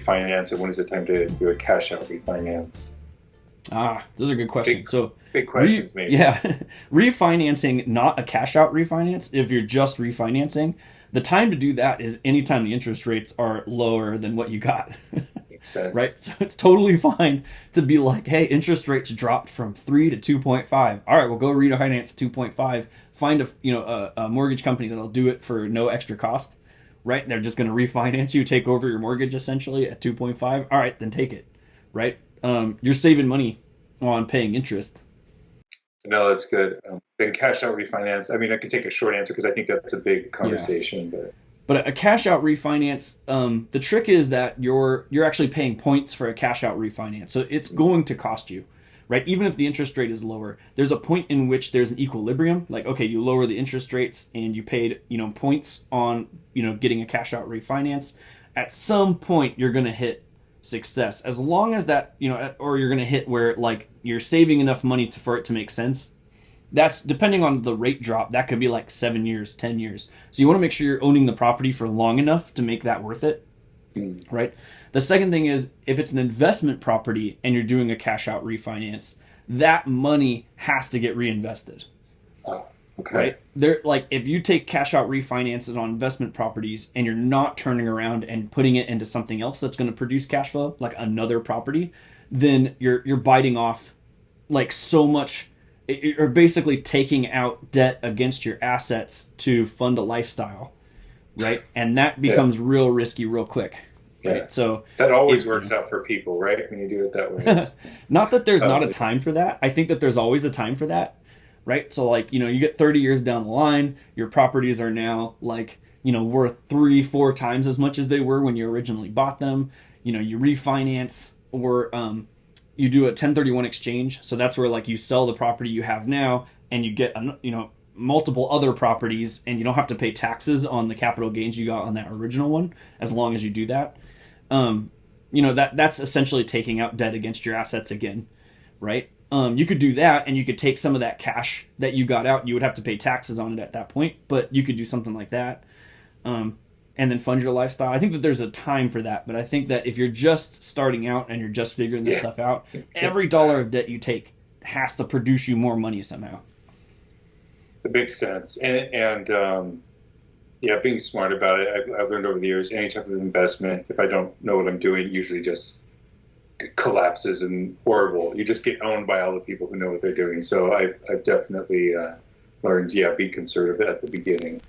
refinance, and when is it time to do a cash out refinance? Those are good questions. Big questions, maybe. Yeah, refinancing, not a cash out refinance. If you're just refinancing, the time to do that is anytime the interest rates are lower than what you got. Makes sense. Right? So it's totally fine to be like, hey, interest rates dropped from 3 to 2.5. All right, we'll go refinance 2.5. Find a mortgage company that'll do it for no extra cost. Right? They're just going to refinance you, take over your mortgage essentially at 2.5. All right, then take it. Right? You're saving money on paying interest. No, that's good. Then cash out refinance. I mean, I could take a short answer because I think that's a big Yeah. conversation, but But a cash out refinance, the trick is that you're actually paying points for a cash out refinance. So it's going to cost you, right? Even if the interest rate is lower, there's a point in which there's an equilibrium. Like, okay, you lower the interest rates and you paid, points on, getting a cash out refinance. At some point, you're going to hit success. As long as that, or you're going to hit where like you're saving enough money for it to make sense. That's depending on the rate drop. That could be like 7 years, 10 years. So you want to make sure you're owning the property for long enough to make that worth it, right? The second thing is if it's an investment property and you're doing a cash out refinance, that money has to get reinvested, okay. right? There, like if you take cash out refinances on investment properties and you're not turning around and putting it into something else that's going to produce cash flow, like another property, then you're biting off like so much. You're basically taking out debt against your assets to fund a lifestyle, right? And that becomes real risky real quick. Yeah. Right? So That always works out for people, right? When you do it that way. not that there's not a time for that. I think that there's always a time for that, right? So like, you get 30 years down the line, your properties are now like, worth 3-4 times as much as they were when you originally bought them. You refinance or you do a 1031 exchange. So that's where like you sell the property you have now and you get, multiple other properties and you don't have to pay taxes on the capital gains you got on that original one as long as you do that. That's essentially taking out debt against your assets again, right? You could do that and you could take some of that cash that you got out. You would have to pay taxes on it at that point, but you could do something like that. And then fund your lifestyle. I think that there's a time for that, but I think that if you're just starting out and you're just figuring this stuff out, every dollar of debt you take has to produce you more money somehow. It makes sense. And being smart about it. I've learned over the years, any type of investment, if I don't know what I'm doing, it usually just collapses and horrible. You just get owned by all the people who know what they're doing. So I've definitely learned, be conservative at the beginning.